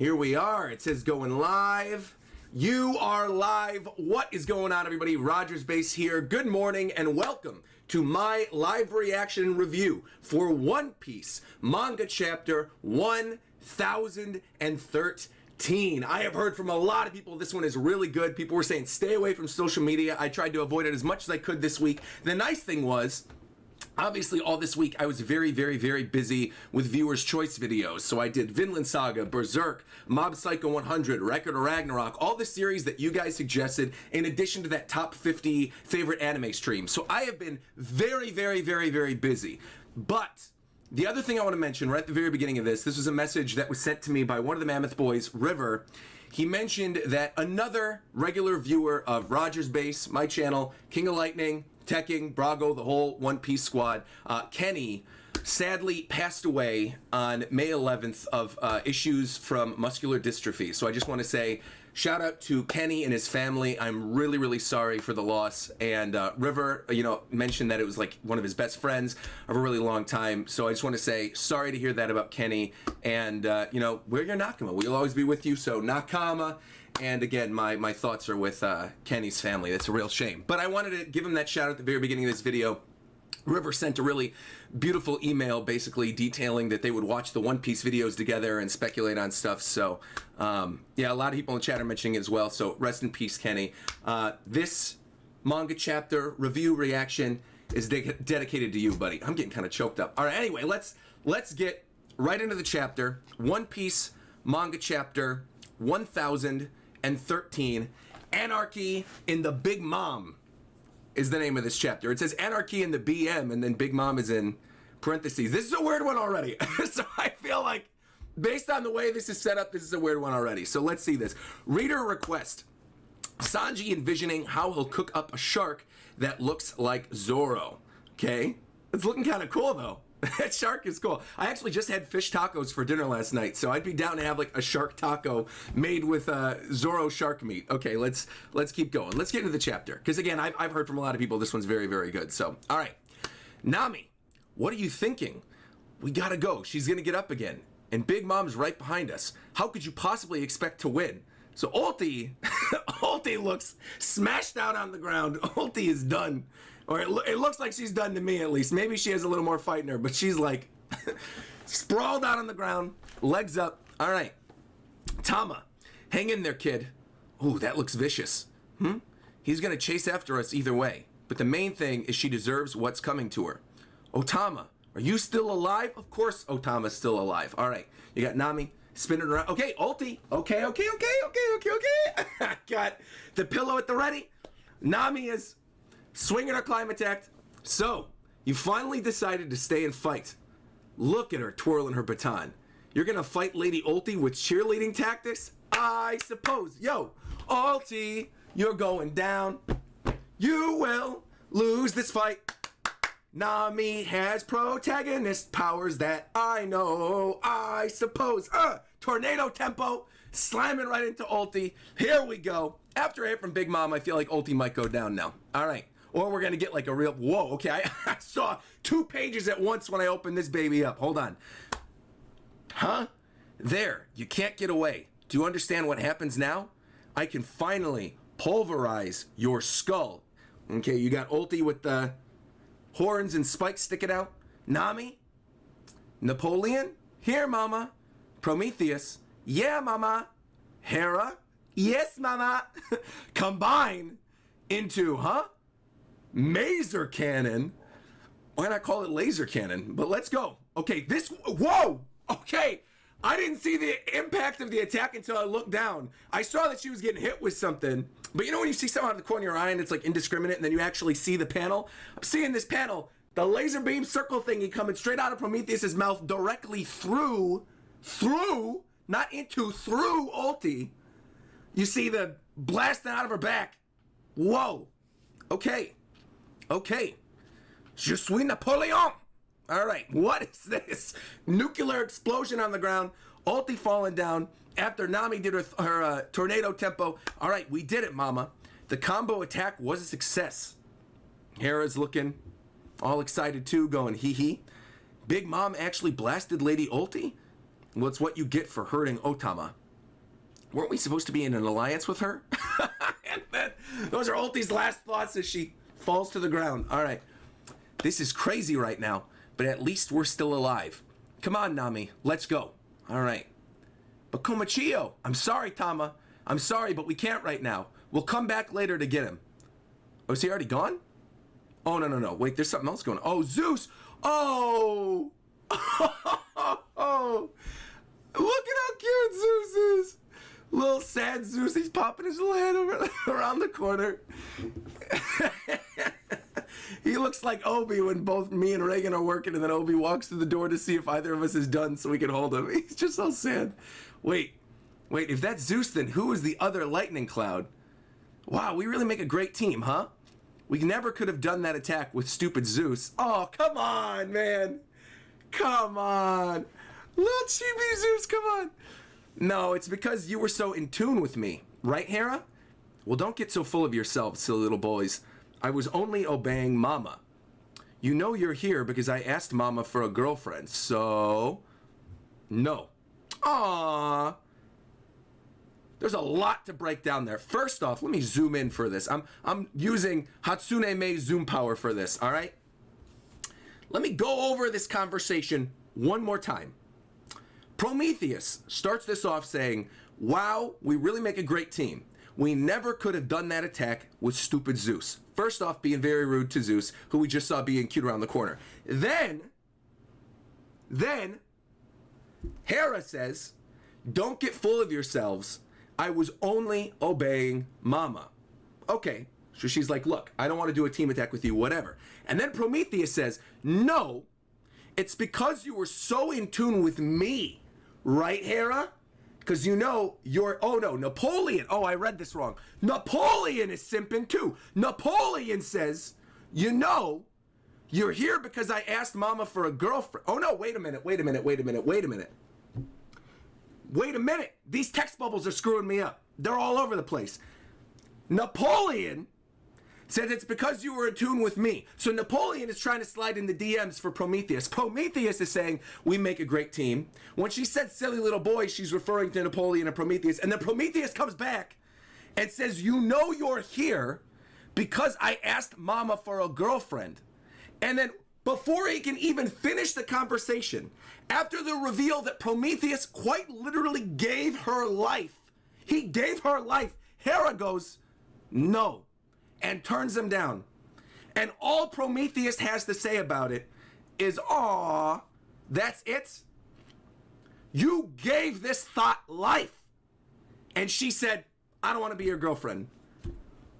Here we are. It says going live. You are live. What is going on, everybody? RogersBase here. Good morning and welcome to my live reaction and review for One Piece manga chapter 1013. I have heard from a lot of people this one is really good. People were saying stay away from social media. I tried to avoid it as much as I could this week. The nice thing was, obviously, all this week, I was very busy with viewers' choice videos. So I did Vinland Saga, Berserk, Mob Psycho 100, Record of Ragnarok, all the series that you guys suggested, in addition to that top 50 favorite anime stream. So I have been very busy. But the other thing I want to mention right at the very beginning of this was a message that was sent to me by one of the Mammoth Boys, River. He mentioned that another regular viewer of RogersBase, my channel, King of Lightning, Tekking, Brago, the whole One Piece squad, Kenny, sadly passed away on May 11th of issues from muscular dystrophy. So I just want to say shout out to Kenny and his family. I'm really sorry for the loss. And River, mentioned that it was like one of his best friends of a really long time. So I just want to say sorry to hear that about Kenny. And, we're your Nakama. We'll always be with you. So Nakama. And again, my thoughts are with Kenny's family. That's a real shame. But I wanted to give him that shout out at the very beginning of this video. River sent a really beautiful email basically detailing that they would watch the One Piece videos together and speculate on stuff. So, yeah, a lot of people in the chat are mentioning it as well. So rest in peace, Kenny. This manga chapter review reaction is dedicated to you, buddy. I'm getting kind of choked up. All right, anyway, let's get right into the chapter. One Piece manga chapter 1013. Anarchy in the Big Mom is the name of this chapter. It says Anarchy in the BM, and then Big Mom is in parentheses. This is a weird one already. So I feel like, based on the way this is set up, this is a weird one already. So let's see this. Reader request. Sanji envisioning how he'll cook up a shark that looks like Zoro. Okay? It's looking kind of cool, though. That shark is cool. I actually just had fish tacos for dinner last night, so I'd be down to have like a shark taco made with Zoro shark meat. Okay, let's keep going. Let's get into the chapter, because again, I've heard from a lot of people this one's very good. So, all right, Nami, what are you thinking? We gotta go. She's gonna get up again, and Big Mom's right behind us. How could you possibly expect to win? So Ulti, Ulti looks smashed out on the ground. Ulti is done. Or it looks like she's done to me, at least. Maybe she has a little more fight in her, but she's like sprawled out on the ground, legs up. All right. Tama, hang in there, kid. Ooh, that looks vicious. He's going to chase after us either way. But the main thing is she deserves what's coming to her. Otama, are you still alive? Of course Otama's still alive. All right. You got Nami spinning around. Okay, Ulti. Okay. Got the pillow at the ready. Nami is swinging her climb attack. So, you finally decided to stay and fight. Look at her twirling her baton. You're gonna fight Lady Ulti with cheerleading tactics? I suppose. Yo, Ulti, you're going down. You will lose this fight. Nami has protagonist powers that I know, I suppose. Tornado tempo, slamming right into Ulti. Here we go. After a hit from Big Mom, I feel like Ulti might go down now. All right. Or we're going to get like a real, whoa, okay, I saw 2 pages at once when I opened this baby up. Hold on. Huh? There, you can't get away. Do you understand what happens now? I can finally pulverize your skull. Okay, you got Ulti with the horns and spikes sticking out. Nami? Napoleon? Here, mama. Prometheus? Yeah, mama. Hera? Yes, mama. Combine into, Maser cannon. Why not call it laser cannon? But let's go. Okay, whoa! Okay, I didn't see the impact of the attack until I looked down. I saw that she was getting hit with something. But you know when you see something out of the corner of your eye and it's like indiscriminate and then you actually see the panel? I'm seeing this panel, the laser beam circle thingy coming straight out of Prometheus's mouth directly through, not into, through Ulti. You see the blasting out of her back. Whoa. Okay. Je suis Napoleon. All right, what is this? Nuclear explosion on the ground. Ulti falling down after Nami did her tornado tempo. All right, we did it, mama. The combo attack was a success. Hera's looking all excited too, going hee hee. Big Mom actually blasted Lady Ulti? Well, it's what you get for hurting Otama. weren't we supposed to be in an alliance with her? And then, those are Ulti's last thoughts as she falls to the ground. All right. This is crazy right now, but at least we're still alive. Come on, Nami. Let's go. All right. But Komachio, I'm sorry, Tama. I'm sorry, but we can't right now. We'll come back later to get him. Oh, is he already gone? Oh, no. Wait, there's something else going on. Oh, Zeus. Oh. Oh. Look at how cute Zeus is. Little sad Zeus. He's popping his little head around the corner. He looks like Obi when both me and Reagan are working, and then Obi walks through the door to see if either of us is done so we can hold him. He's just so sad. Wait, if that's Zeus, then who is the other lightning cloud? Wow, we really make a great team, huh? We never could have done that attack with stupid Zeus. Oh, come on, man. Come on. Little chibi Zeus, come on. No, it's because you were so in tune with me. Right, Hera? Well, don't get so full of yourselves, silly little boys. I was only obeying Mama. You know you're here because I asked Mama for a girlfriend, so... No. Aww. There's a lot to break down there. First off, let me zoom in for this. I'm using Hatsune Miy zoom power for this, all right? Let me go over this conversation one more time. Prometheus starts this off saying, wow, we really make a great team. We never could have done that attack with stupid Zeus. First off, being very rude to Zeus, who we just saw being cute around the corner. Then, Hera says, don't get full of yourselves. I was only obeying Mama. Okay, so she's like, look, I don't want to do a team attack with you, whatever. And then Prometheus says, no, it's because you were so in tune with me. Right, Hera? Because you know you're... Oh, no, Napoleon. Oh, I read this wrong. Napoleon is simping, too. Napoleon says, you know, you're here because I asked Mama for a girlfriend. Oh, no, wait a minute. These text bubbles are screwing me up. They're all over the place. Napoleon says it's because you were in tune with me. So Napoleon is trying to slide in the DMs for Prometheus. Prometheus is saying, we make a great team. When she said silly little boy, she's referring to Napoleon and Prometheus. And then Prometheus comes back and says, you know you're here because I asked Mama for a girlfriend. And then before he can even finish the conversation, after the reveal that Prometheus quite literally gave her life, he gave her life, Hera goes, no, and turns him down. And all Prometheus has to say about it is, aw, that's it? You gave this thought life. And she said, I don't want to be your girlfriend.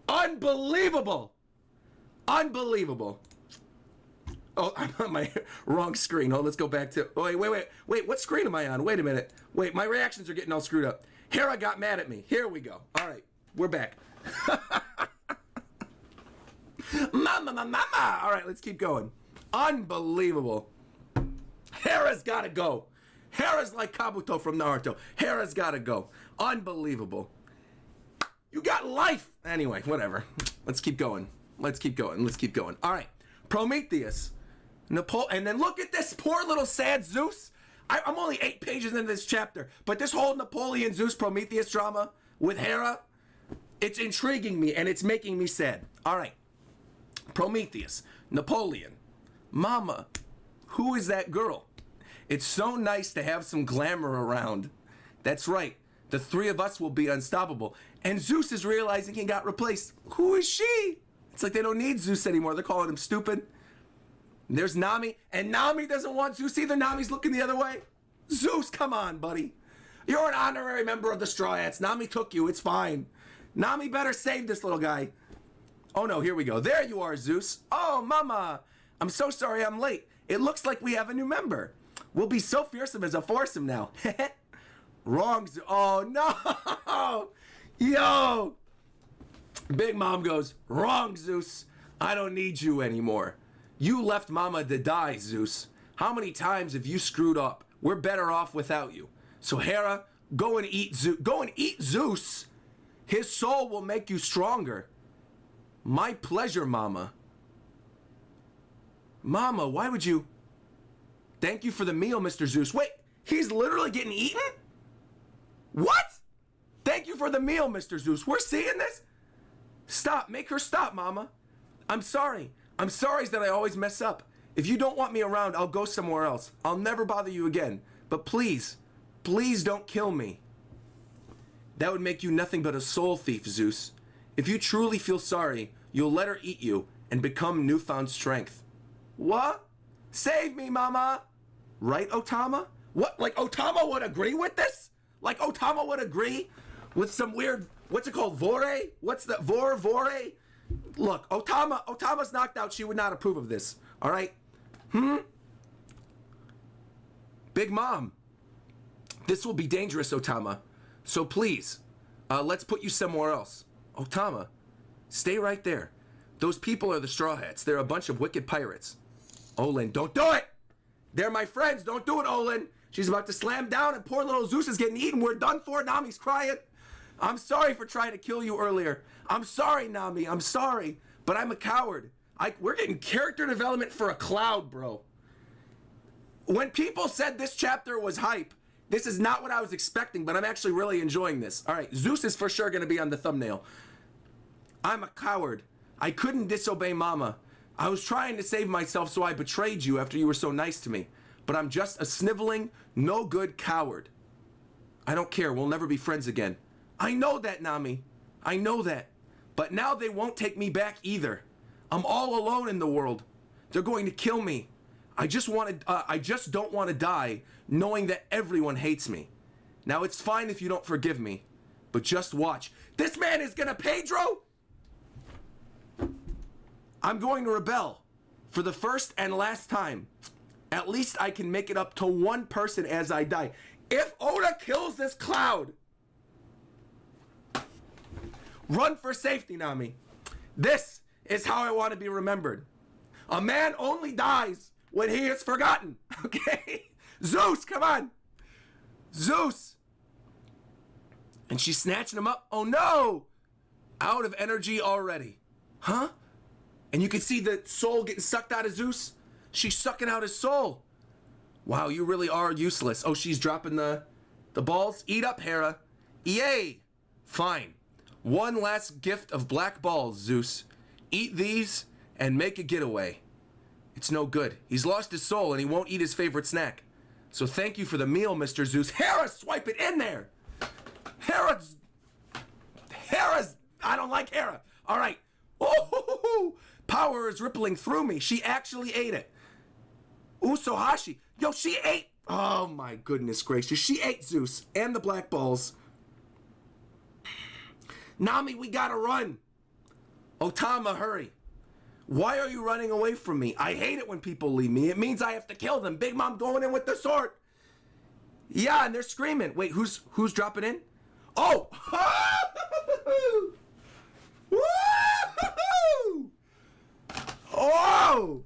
Unbelievable. Unbelievable. Oh, I'm on my wrong screen. Oh, let's go back to... Oh, wait, what screen am I on? Wait a minute. Wait, my reactions are getting all screwed up. Hera got mad at me. Here we go. All right, we're back. Mama. All right, let's keep going. Unbelievable. Hera's got to go. Hera's like Kabuto from Naruto. Hera's got to go. Unbelievable. You got life. Anyway, whatever. Let's keep going. Let's keep going. All right. Prometheus. And then look at this poor little sad Zeus. I'm only 8 pages into this chapter, but this whole Napoleon Zeus Prometheus drama with Hera, it's intriguing me and it's making me sad. All right. Prometheus, Napoleon, Mama, who is that girl? It's so nice to have some glamour around. That's right. The three of us will be unstoppable. And Zeus is realizing he got replaced. Who is she? It's like they don't need Zeus anymore. They're calling him stupid. And there's Nami. And Nami doesn't want Zeus either. Nami's looking the other way. Zeus, come on, buddy. You're an honorary member of the Straw Hats. Nami took you. It's fine. Nami better save this little guy. Oh, no, here we go. There you are, Zeus. Oh, Mama. I'm so sorry I'm late. It looks like we have a new member. We'll be so fearsome as a foursome now. Wrong. Oh, no. Yo. Big Mom goes, wrong, Zeus. I don't need you anymore. You left Mama to die, Zeus. How many times have you screwed up? We're better off without you. So Hera, go and eat Zeus. Go and eat Zeus. His soul will make you stronger. My pleasure, Mama. Mama, why would you... Thank you for the meal, Mr. Zeus. Wait, he's literally getting eaten? What? for the meal, Mr. Zeus. We're seeing this. Stop. Make her stop, Mama. I'm sorry. I'm sorry that I always mess up. If you don't want me around, I'll go somewhere else. I'll never bother you again. But please, please don't kill me. That would make you nothing but a soul thief, Zeus. If you truly feel sorry, you'll let her eat you and become newfound strength. What? Save me, Mama. Right, Otama? What? Like Otama would agree with this? Like Otama would agree with some weird, what's it called, vore? What's that, vore? Look, Otama's knocked out. She would not approve of this, all right? Big Mom, this will be dangerous, Otama. So please, let's put you somewhere else. Otama, stay right there. Those people are the Straw Hats. They're a bunch of wicked pirates. Olin, don't do it! They're my friends. Don't do it, Olin. She's about to slam down and poor little Zeus is getting eaten. We're done for. Nami's crying. I'm sorry for trying to kill you earlier. I'm sorry, Nami. I'm sorry. But I'm a coward. We're getting character development for a cloud, bro. When people said this chapter was hype, this is not what I was expecting, but I'm actually really enjoying this. All right, Zeus is for sure going to be on the thumbnail. I'm a coward. I couldn't disobey Mama. I was trying to save myself, so I betrayed you after you were so nice to me. But I'm just a sniveling, no good coward. I don't care. We'll never be friends again. I know that, Nami. I know that. But now they won't take me back either. I'm all alone in the world. They're going to kill me. I just don't want to die knowing that everyone hates me. Now it's fine if you don't forgive me, but just watch. This man is gonna Pedro. I'm going to rebel for the first and last time. At least I can make it up to one person as I die. If Oda kills this cloud, run for safety, Nami. This is how I want to be remembered. A man only dies when he is forgotten. Okay? Zeus, come on. Zeus. And she's snatching him up. Oh no! Out of energy already. Huh? And you can see the soul getting sucked out of Zeus. She's sucking out his soul. Wow, you really are useless. Oh, she's dropping the balls. Eat up, Hera. Yay! Fine. One last gift of black balls, Zeus. Eat these and make a getaway. It's no good. He's lost his soul and he won't eat his favorite snack. So thank you for the meal, Mr. Zeus. Hera, swipe it in there. Hera's, I don't like Hera. All right. Oh, power is rippling through me. She actually ate it. Usohashi. Yo, she ate. Oh my goodness gracious. She ate Zeus and the black balls. Nami, we gotta run. Otama, hurry. Why are you running away from me? I hate it when people leave me. It means I have to kill them. Big Mom going in with the sword. Yeah, and they're screaming. Wait, who's dropping in? Oh! Woo! Oh!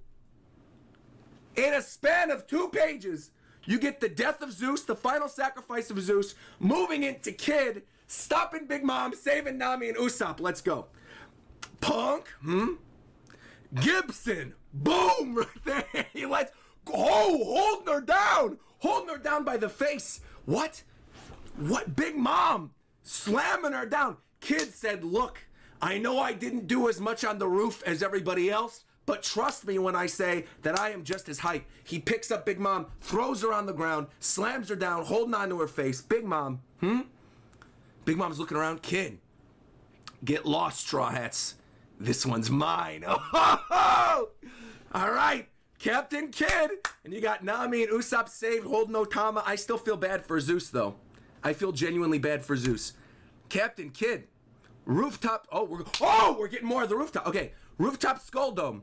In a span of 2 pages, you get the death of Zeus, the final sacrifice of Zeus, moving into Kid, stopping Big Mom, saving Nami and Usopp. Let's go. Punk, Gibson, boom, right there. He lets go, holding her down by the face. What? Big Mom slamming her down. Kid said, look, I know I didn't do as much on the roof as everybody else, but trust me when I say that I am just as hype. He picks up Big Mom, throws her on the ground, slams her down, holding on to her face. Big Mom, Big Mom's looking around. Kid, get lost, Straw Hats. This one's mine. Oh, all right, Captain Kid. And you got Nami and Usopp saved, holding Otama. I still feel bad for Zeus, though. I feel genuinely bad for Zeus. Captain Kid, rooftop. We're getting more of the rooftop. Okay, rooftop skull dome.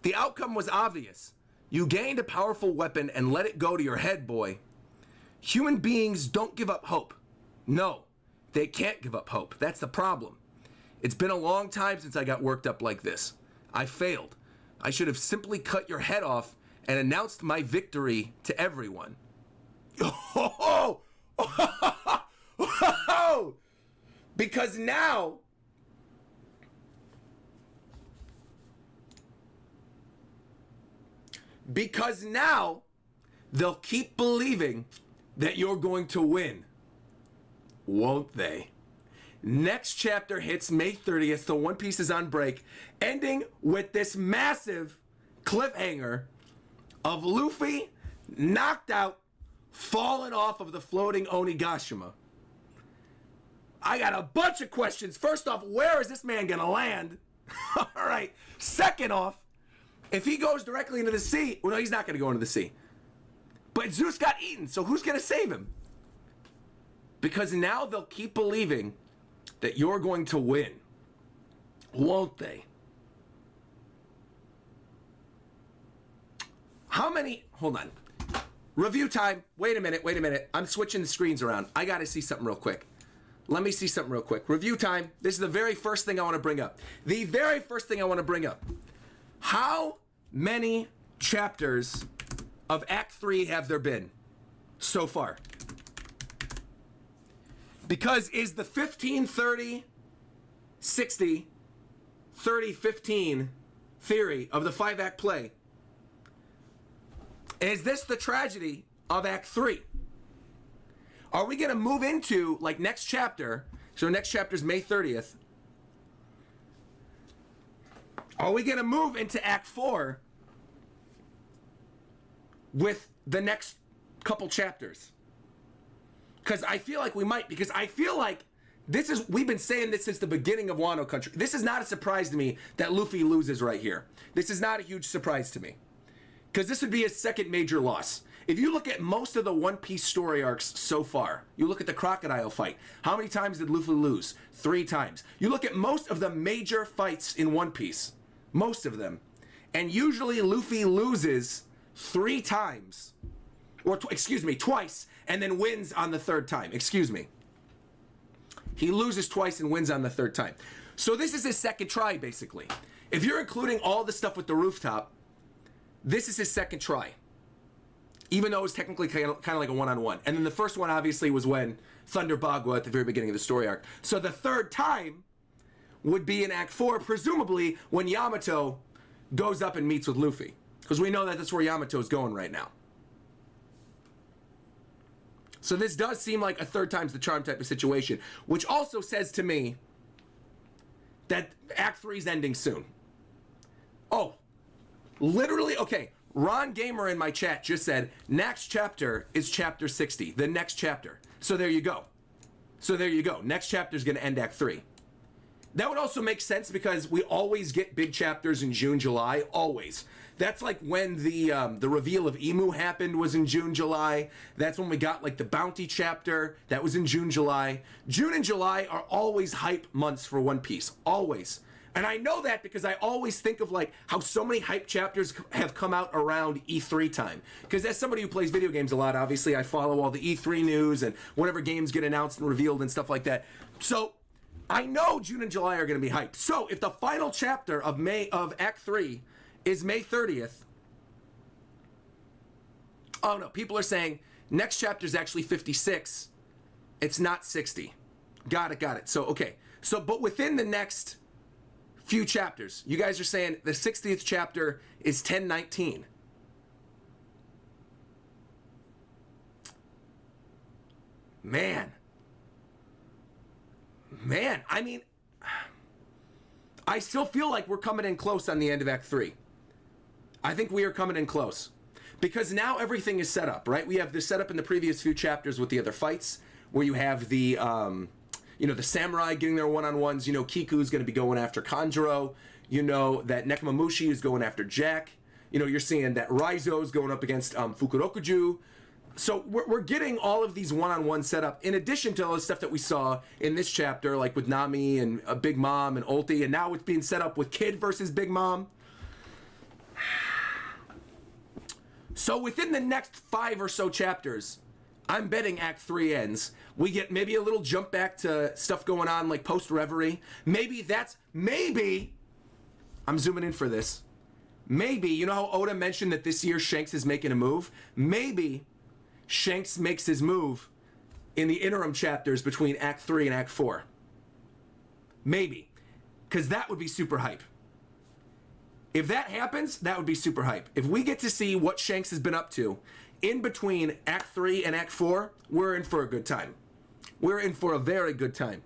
The outcome was obvious. You gained a powerful weapon and let it go to your head, boy. Human beings don't give up hope. No, they can't give up hope. That's the problem. It's been a long time since I got worked up like this. I failed. I should have simply cut your head off and announced my victory to everyone. Because now they'll keep believing that you're going to win. Won't they? Next chapter hits May 30th, so One Piece is on break, ending with this massive cliffhanger of Luffy knocked out, falling off of the floating Onigashima. I got a bunch of questions. First off, where is this man gonna land? All right. Second off, if he goes directly into the sea, well, no, he's not gonna go into the sea. But Zeus got eaten, so who's gonna save him? Because now they'll keep believing that you're going to win, won't they? How many, hold on. Review time, wait a minute. I'm switching the screens around. I gotta see something real quick. Let me see something real quick. Review time, this is the very first thing I wanna bring up. The very first thing I wanna bring up. How many chapters of Act 3 have there been so far? Because is the 15, 30, 60, 30, 15 theory of the 5-act play, is this the tragedy of Act 3? Are we going to move into, like, next chapter, so next chapter's May 30th, are we going to move into Act 4 with the next couple chapters? Because I feel like we might, because I feel like we've been saying this since the beginning of Wano Country. This is not a surprise to me that Luffy loses right here. This is not a huge surprise to me. Because this would be his second major loss. If you look at most of the One Piece story arcs so far, you look at the crocodile fight. How many times did Luffy lose? 3 times. You look at most of the major fights in One Piece. Most of them. And usually Luffy loses 3 times. Or, twice. And then wins on the 3rd time. He loses twice and wins on the 3rd time. So this is his second try, basically. If you're including all the stuff with the rooftop, this is his second try. Even though it was technically kind of like a one-on-one. And then the first one, obviously, was when Thunder Bagua at the very beginning of the story arc. So the 3rd time would be in Act 4, presumably when Yamato goes up and meets with Luffy. Because we know that that's where Yamato's going right now. So this does seem like a 3rd time's the charm type of situation, which also says to me that Act 3 is ending soon. Oh, literally, okay, Ron Gamer in my chat just said, next chapter is chapter 60, the next chapter. So there you go. Next chapter is going to end Act 3. That would also make sense because we always get big chapters in June, July, always. That's like when the reveal of Emu happened was in June, July. That's when we got like the Bounty chapter. That was in June, July. June and July are always hype months for One Piece. Always. And I know that because I always think of like how so many hype chapters have come out around E3 time. Because as somebody who plays video games a lot, obviously I follow all the E3 news and whenever games get announced and revealed and stuff like that. So I know June and July are going to be hyped. So if the final chapter of Act 3 is May 30th. Oh no, people are saying next chapter is actually 56. It's not 60. Got it. So, okay. So, but within the next few chapters, you guys are saying the 60th chapter is 1019. Man, I mean, I still feel like we're coming in close on the end of Act 3. I think we are coming in close. Because now everything is set up, right? We have this set up in the previous few chapters with the other fights, where you have the, the samurai getting their one-on-ones. Kiku's going to be going after Kanjuro. That Nekomamushi is going after Jack. You're seeing that Raizo's going up against Fukurokuju. So we're getting all of these one-on-ones set up, in addition to all the stuff that we saw in this chapter, like with Nami and Big Mom and Ulti, and now it's being set up with Kid versus Big Mom. So within the next 5 or so chapters, I'm betting Act 3 ends. We get maybe a little jump back to stuff going on like post-Reverie. Maybe, I'm zooming in for this. Maybe, you know how Oda mentioned that this year Shanks is making a move? Maybe Shanks makes his move in the interim chapters between Act 3 and Act 4. Maybe. Because that would be super hype. If that happens, that would be super hype. If we get to see what Shanks has been up to in between Act 3 and Act 4, we're in for a good time. We're in for a very good time.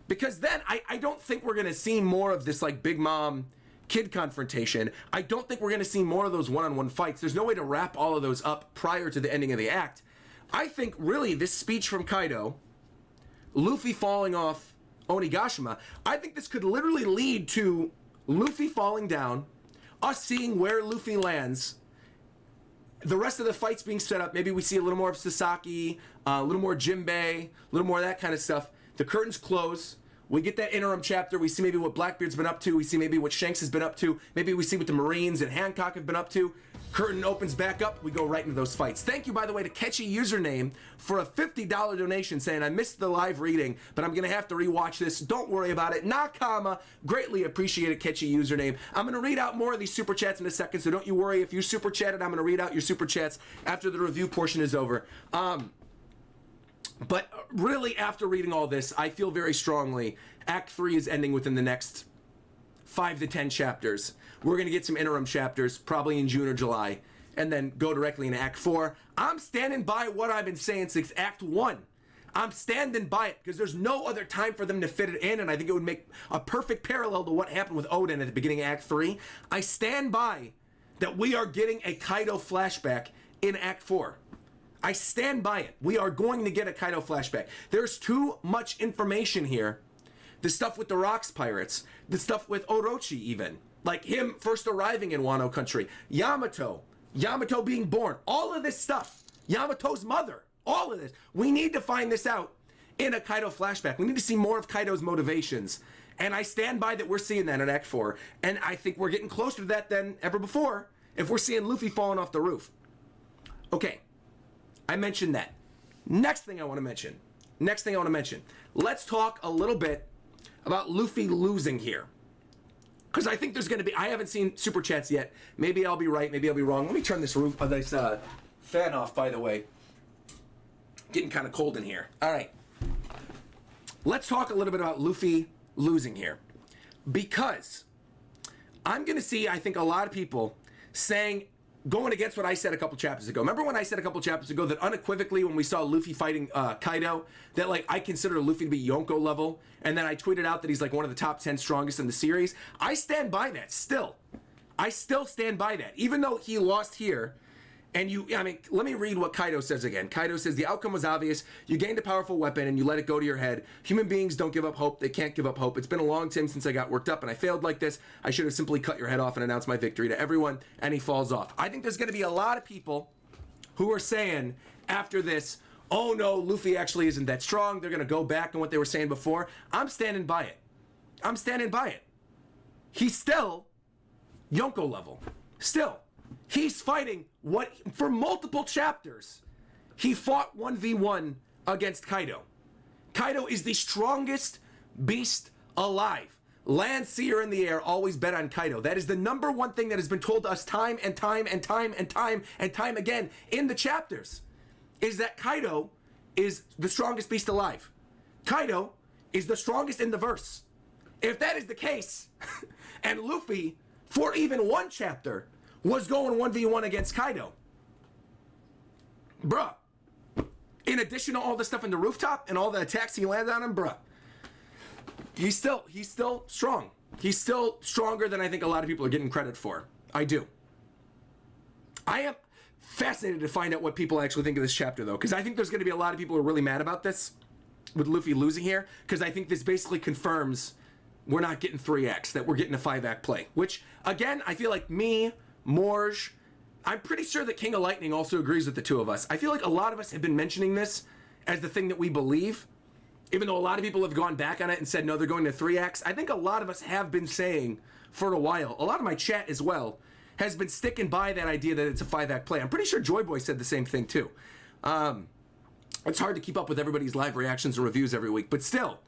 Because then I don't think we're going to see more of this like Big Mom kid confrontation. I don't think we're going to see more of those one-on-one fights. There's no way to wrap all of those up prior to the ending of the act. I think really this speech from Kaido, Luffy falling off Onigashima, I think this could literally lead to Luffy falling down, us seeing where Luffy lands, the rest of the fights being set up. Maybe we see a little more of Sasaki, a little more Jinbei, a little more of that kind of stuff. The curtains close. We get that interim chapter. We see maybe what Blackbeard's been up to. We see maybe what Shanks has been up to. Maybe we see what the Marines and Hancock have been up to. Curtain opens back up. We go right into those fights. Thank you, by the way, to Catchy Username for a $50 donation saying, I missed the live reading, but I'm going to have to rewatch this. Don't worry about it. Nakama, greatly appreciate it, Catchy Username. I'm going to read out more of these super chats in a second, so don't you worry. If you super chatted, I'm going to read out your super chats after the review portion is over. But really, after reading all this, I feel very strongly Act 3 is ending within the next 5 to 10 chapters. We're going to get some interim chapters, probably in June or July, and then go directly into Act 4. I'm standing by what I've been saying since Act 1. I'm standing by it because there's no other time for them to fit it in, and I think it would make a perfect parallel to what happened with Oden at the beginning of Act 3. I stand by that we are getting a Kaido flashback in Act 4. I stand by it. We are going to get a Kaido flashback. There's too much information here. The stuff with the Rocks Pirates, the stuff with Orochi even, like him first arriving in Wano country, Yamato being born, all of this stuff, Yamato's mother, all of this. We need to find this out in a Kaido flashback. We need to see more of Kaido's motivations. And I stand by that we're seeing that in Act 4. And I think we're getting closer to that than ever before if we're seeing Luffy falling off the roof. Okay. I mentioned that. Next thing I want to mention. Let's talk a little bit about Luffy losing here. Because I think there's going to be, I haven't seen super chats yet. Maybe I'll be right, maybe I'll be wrong. Let me turn this fan off, by the way. Getting kind of cold in here. All right. Let's talk a little bit about Luffy losing here. Because I'm going to see, I think, a lot of people saying, going against what I said a couple chapters ago. Remember when I said a couple chapters ago that unequivocally when we saw Luffy fighting Kaido, that like I consider Luffy to be Yonko level, and then I tweeted out that he's like one of the top 10 strongest in the series. I stand by that still. I still stand by that. Even though he lost here, and let me read what Kaido says again. Kaido says, the outcome was obvious. You gained a powerful weapon and you let it go to your head. Human beings don't give up hope. They can't give up hope. It's been a long time since I got worked up and I failed like this. I should have simply cut your head off and announced my victory to everyone. And he falls off. I think there's going to be a lot of people who are saying after this, oh no, Luffy actually isn't that strong. They're going to go back on what they were saying before. I'm standing by it. He's still Yonko level. Still. He's fighting for multiple chapters. He fought 1v1 against Kaido. Kaido is the strongest beast alive. Land, sea, or in the air, always bet on Kaido. That is the number one thing that has been told to us time and time again in the chapters, is that Kaido is the strongest beast alive. Kaido is the strongest in the verse. If that is the case, and Luffy, for even one chapter, was going 1v1 against Kaido. Bruh. In addition to all the stuff in the rooftop and all the attacks he landed on him, bruh. He's still strong. He's still stronger than I think a lot of people are getting credit for. I do. I am fascinated to find out what people actually think of this chapter, though, because I think there's going to be a lot of people who are really mad about this, with Luffy losing here, because I think this basically confirms we're not getting 3 acts, that we're getting a 5-act play. Which, again, I feel like me, Morge, I'm pretty sure that King of Lightning also agrees with the two of us. I feel like a lot of us have been mentioning this as the thing that we believe, even though a lot of people have gone back on it and said, no, they're going to 3 acts. I think a lot of us have been saying for a while, a lot of my chat as well, has been sticking by that idea that it's a 5-act play. I'm pretty sure Joy Boy said the same thing too. It's hard to keep up with everybody's live reactions and reviews every week, but still,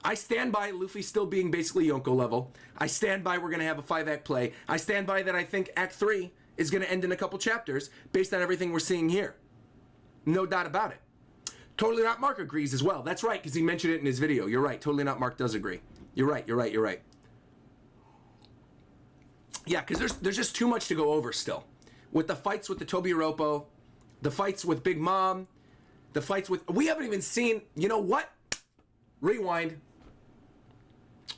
I stand by Luffy still being basically Yonko level. I stand by we're going to have a 5-act play. I stand by that I think Act 3 is going to end in a couple chapters based on everything we're seeing here. No doubt about it. Totally Not Mark agrees as well. That's right, because he mentioned it in his video. You're right. Totally Not Mark does agree. You're right. Yeah, because there's just too much to go over still. With the fights with the Tobiropo, the fights with Big Mom, the fights with... We haven't even seen... You know what? Rewind.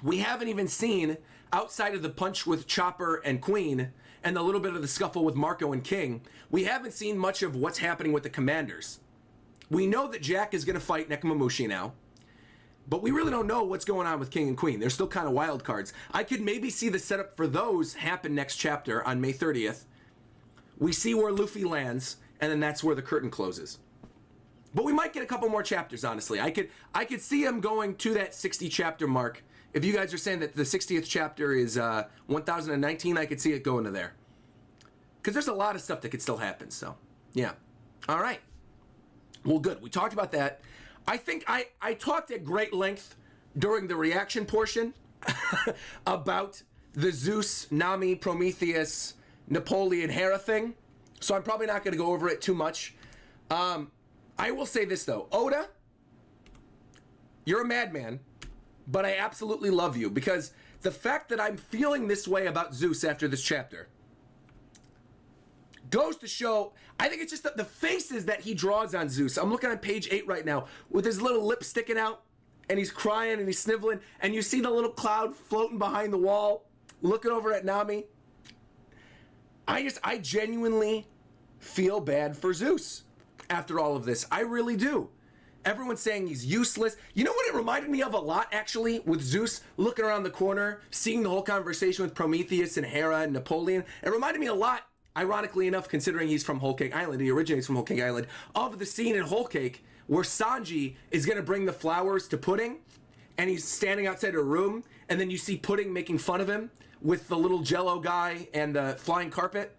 we haven't even seen, outside of the punch with Chopper and Queen and the little bit of the scuffle with Marco and King, we haven't seen much of what's happening with the commanders. We know that Jack is going to fight Nekomamushi now, but we really don't know what's going on with King and Queen. They're still kind of wild cards. I could maybe see the setup for those happen next chapter on May 30th. We see where Luffy lands, and then that's where the curtain closes. But we might get a couple more chapters, honestly. I could see him going to that 60 chapter mark. If you guys are saying that the 60th chapter is 1019, I could see it going to there. Because there's a lot of stuff that could still happen, so yeah. All right. Well, good. We talked about that. I think I talked at great length during the reaction portion about the Zeus, Nami, Prometheus, Napoleon, Hera thing. So I'm probably not going to go over it too much. I will say this, though. Oda, you're a madman, but I absolutely love you. Because the fact that I'm feeling this way about Zeus after this chapter goes to show, I think it's just the faces that he draws on Zeus. I'm looking on page 8 right now with his little lip sticking out, and he's crying and he's sniveling, and you see the little cloud floating behind the wall, looking over at Nami. I genuinely feel bad for Zeus after all of this. I really do. Everyone's saying he's useless. You know what it reminded me of a lot, actually, with Zeus looking around the corner, seeing the whole conversation with Prometheus and Hera and Napoleon? It reminded me a lot, ironically enough, considering he's from Whole Cake Island, he originates from Whole Cake Island, of the scene in Whole Cake where Sanji is going to bring the flowers to Pudding, and he's standing outside a room, and then you see Pudding making fun of him with the little Jello guy and the flying carpet.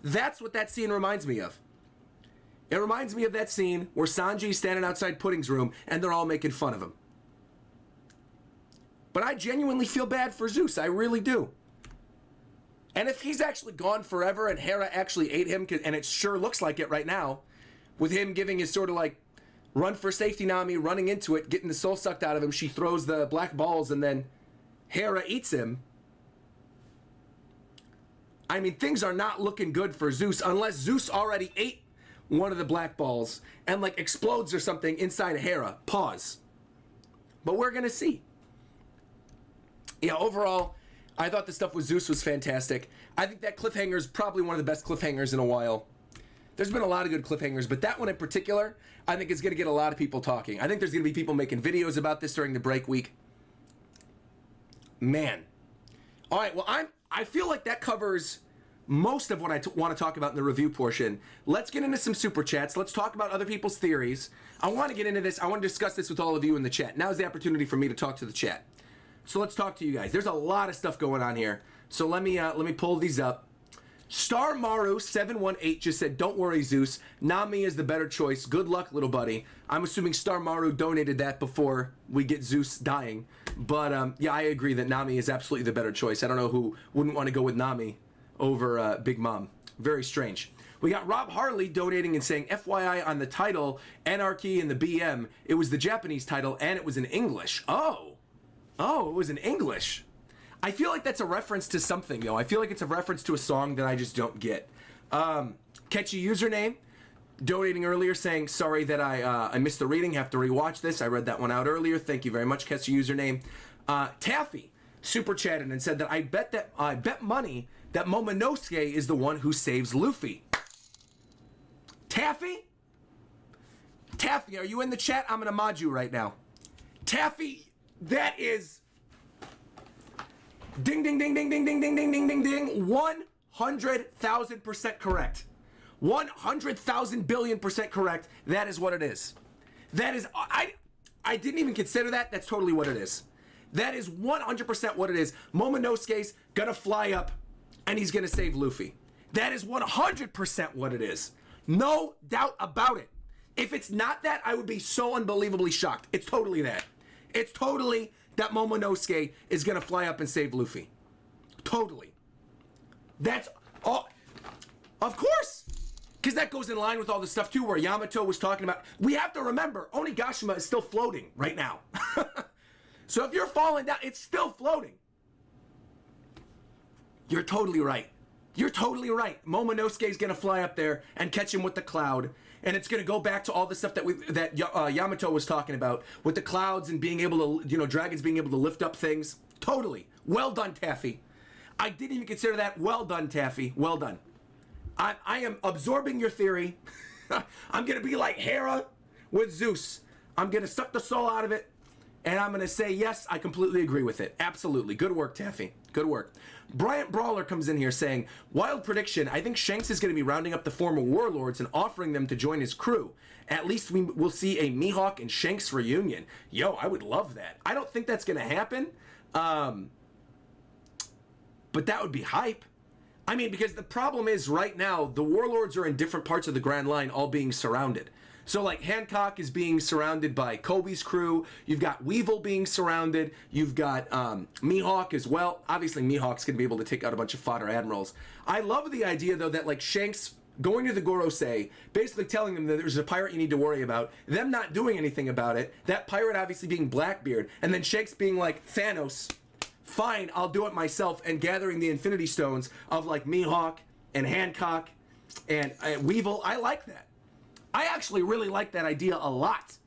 That's what that scene reminds me of. It reminds me of that scene where Sanji's standing outside Pudding's room, and they're all making fun of him. But I genuinely feel bad for Zeus. I really do. And if he's actually gone forever and Hera actually ate him, and it sure looks like it right now, with him giving his sort of like run for safety Nami, running into it, getting the soul sucked out of him, she throws the black balls, and then Hera eats him. I mean, things are not looking good for Zeus unless Zeus already ate one of the black balls and like explodes or something inside of Hera. Pause. But we're going to see. Yeah, overall, I thought the stuff with Zeus was fantastic. I think that cliffhanger is probably one of the best cliffhangers in a while. There's been a lot of good cliffhangers, but that one in particular, I think is going to get a lot of people talking. I think there's going to be people making videos about this during the break week. Man. All right, well, I feel like that covers most of what I want to talk about in the review portion. Let's get into some super chats. Let's talk about other people's theories. I want to get into this. I want to discuss this with all of you in the chat. Now's the opportunity for me to talk to the chat. So let's talk to you guys. There's a lot of stuff going on here. So let me pull these up. Star Maru 718 just said, "Don't worry, Zeus. Nami is the better choice. Good luck, little buddy." I'm assuming Star Maru donated that before we get Zeus dying. But yeah, I agree that Nami is absolutely the better choice. I don't know who wouldn't want to go with Nami over Big Mom. Very strange. We got Rob Harley donating and saying, "FYI on the title, Anarchy in the BM, it was the Japanese title and it was in English." Oh, it was in English. I feel like that's a reference to something, though. I feel like it's a reference to a song that I just don't get. Catchy Username donating earlier saying, "Sorry that I missed the reading. Have to rewatch this. I read that one out earlier." Thank you very much, Catchy Username. Taffy super chatted and said that I bet money that Momonosuke is the one who saves Luffy. Taffy, are you in the chat? I'm gonna mod you right now. Taffy, that is ding ding ding ding ding ding ding ding ding ding ding 100,000% correct. 100,000 billion% correct. That is what it is. That is I didn't even consider that. That's totally what it is. That is 100% what it is. Momonosuke's gonna fly up and he's gonna save Luffy. That is 100% what it is. No doubt about it. If it's not that, I would be so unbelievably shocked. It's totally that. It's totally that Momonosuke is gonna fly up and save Luffy. Totally. That's all. Of course. Because that goes in line with all the stuff too where Yamato was talking about. We have to remember, Onigashima is still floating right now. So if you're falling down, it's still floating. You're totally right. You're totally right. Momonosuke is gonna fly up there and catch him with the cloud, and it's gonna go back to all the stuff that Yamato was talking about with the clouds and being able to, dragons being able to lift up things. Totally. Well done, Taffy. I didn't even consider that. Well done, Taffy. Well done. I am absorbing your theory. I'm going to be like Hera with Zeus. I'm going to suck the soul out of it, and I'm going to say, yes, I completely agree with it. Absolutely. Good work, Taffy. Good work. Bryant Brawler comes in here saying, wild prediction, I think Shanks is going to be rounding up the former warlords and offering them to join his crew. At least we will see a Mihawk and Shanks reunion. Yo, I would love that. I don't think that's going to happen, but that would be hype. I mean, because the problem is right now, the warlords are in different parts of the Grand Line all being surrounded. So, like, Hancock is being surrounded by Kobe's crew. You've got Weevil being surrounded. You've got Mihawk as well. Obviously, Mihawk's going to be able to take out a bunch of fodder admirals. I love the idea, though, that, like, Shanks going to the Gorosei, basically telling them that there's a pirate you need to worry about, them not doing anything about it, that pirate obviously being Blackbeard, and then Shanks being like, Thanos, fine, I'll do it myself, and gathering the Infinity Stones of, like, Mihawk and Hancock and Weevil. I like that. I actually really like that idea a lot.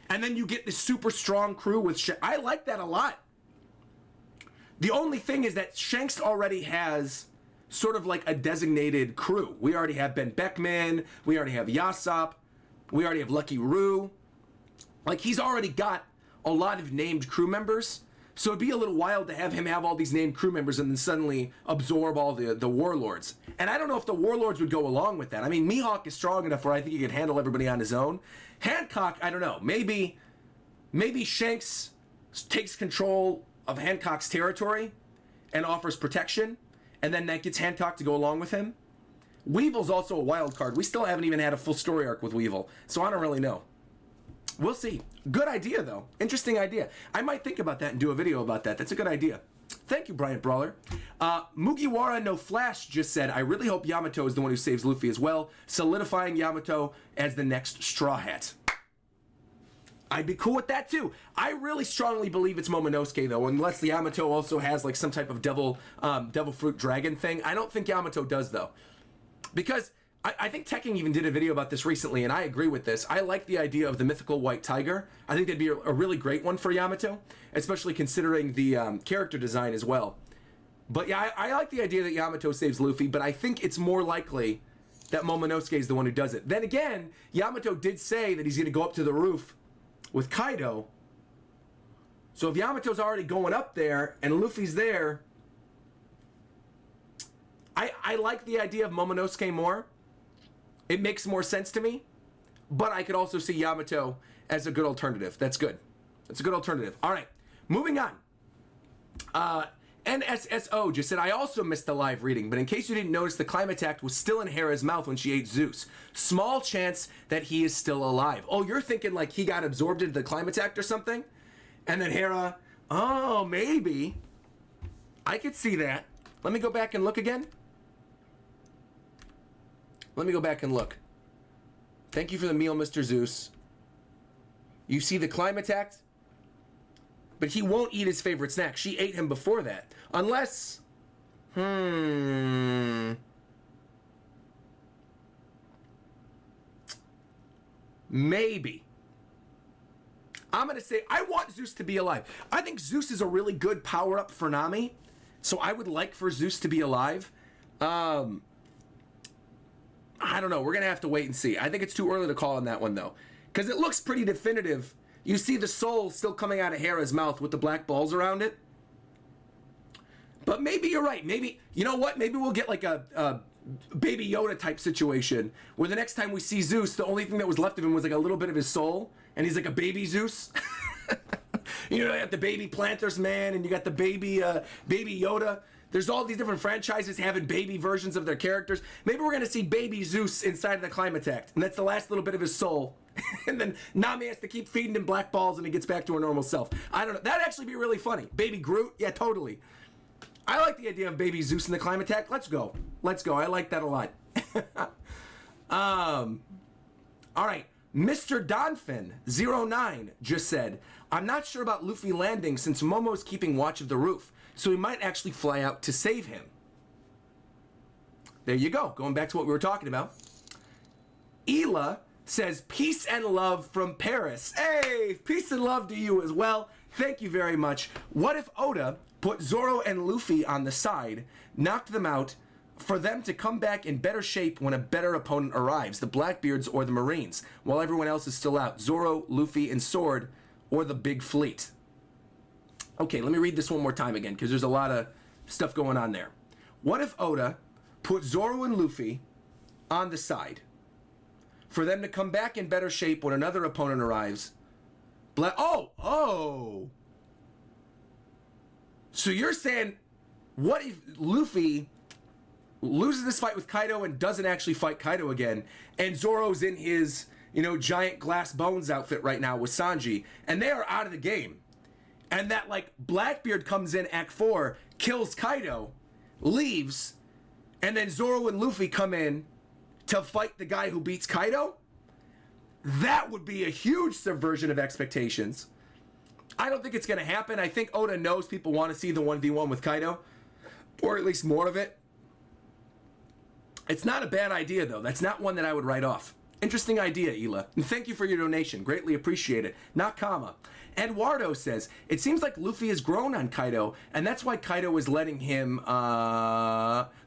And then you get this super strong crew with Shanks. I like that a lot. The only thing is that Shanks already has sort of like a designated crew. We already have Ben Beckman. We already have Yasopp. We already have Lucky Roo. Like, he's already got a lot of named crew members. So it'd be a little wild to have him have all these named crew members and then suddenly absorb all the warlords. And I don't know if the warlords would go along with that. I mean, Mihawk is strong enough where I think he could handle everybody on his own. Hancock, I don't know. Maybe Shanks takes control of Hancock's territory and offers protection, and then that gets Hancock to go along with him. Weevil's also a wild card. We still haven't even had a full story arc with Weevil, so I don't really know. We'll see. Good idea, though. Interesting idea. I might think about that and do a video about that. That's a good idea. Thank you, Bryant Brawler. Mugiwara No Flash just said, I really hope Yamato is the one who saves Luffy as well, solidifying Yamato as the next Straw Hat. I'd be cool with that, too. I really strongly believe it's Momonosuke, though, unless Yamato also has, like, some type of devil fruit dragon thing. I don't think Yamato does, though. Because I think Tekken even did a video about this recently, and I agree with this. I like the idea of the mythical white tiger. I think that'd be a really great one for Yamato, especially considering the character design as well. But yeah, I like the idea that Yamato saves Luffy, but I think it's more likely that Momonosuke is the one who does it. Then again, Yamato did say that he's going to go up to the roof with Kaido. So if Yamato's already going up there and Luffy's there, I like the idea of Momonosuke more. It makes more sense to me, but I could also see Yamato as a good alternative. That's good. That's a good alternative. All right, moving on. NSSO just said, I also missed the live reading, but in case you didn't notice, the Climateact was still in Hera's mouth when she ate Zeus. Small chance that he is still alive. Oh, you're thinking like he got absorbed into the Climateact or something? And then Hera, oh, maybe. I could see that. Let me go back and look again. Let me go back and look. Thank you for the meal, Mr. Zeus. You see the Climateact? But he won't eat his favorite snack. She ate him before that. Unless... Maybe. I'm going to say, I want Zeus to be alive. I think Zeus is a really good power-up for Nami. So I would like for Zeus to be alive. I don't know. We're going to have to wait and see. I think it's too early to call on that one, though. Because it looks pretty definitive. You see the soul still coming out of Hera's mouth with the black balls around it. But maybe you're right. Maybe, you know what? Maybe we'll get like a Baby Yoda type situation where the next time we see Zeus, the only thing that was left of him was like a little bit of his soul. And he's like a baby Zeus. You know, you got the baby Planters Man and you got the baby Yoda. There's all these different franchises having baby versions of their characters. Maybe we're going to see baby Zeus inside of the Climateact. And that's the last little bit of his soul. And then Nami has to keep feeding him black balls and he gets back to her normal self. I don't know. That'd actually be really funny. Baby Groot? Yeah, totally. I like the idea of baby Zeus in the Climateact. Let's go. Let's go. I like that a lot. All right. Mr. Donphin09 just said, I'm not sure about Luffy landing since Momo's keeping watch of the roof. So we might actually fly out to save him. There you go. Going back to what we were talking about. Ela says, peace and love from Paris. Hey, peace and love to you as well. Thank you very much. What if Oda put Zoro and Luffy on the side, knocked them out, for them to come back in better shape when a better opponent arrives, the Blackbeards or the Marines, while everyone else is still out. Zoro, Luffy, and Sword, or the Big Fleet. Okay, let me read this one more time again, because there's a lot of stuff going on there. What if Oda put Zoro and Luffy on the side, for them to come back in better shape when another opponent arrives? Oh! So you're saying, what if Luffy loses this fight with Kaido and doesn't actually fight Kaido again, and Zoro's in his, giant glass bones outfit right now with Sanji, and they are out of the game, and that, Blackbeard comes in Act 4, kills Kaido, leaves, and then Zoro and Luffy come in to fight the guy who beats Kaido? That would be a huge subversion of expectations. I don't think it's going to happen. I think Oda knows people want to see the 1v1 with Kaido, or at least more of it. It's not a bad idea, though. That's not one that I would write off. Interesting idea, Ela. And thank you for your donation. Greatly appreciate it. Nakama. Eduardo says, it seems like Luffy has grown on Kaido, and that's why Kaido is letting him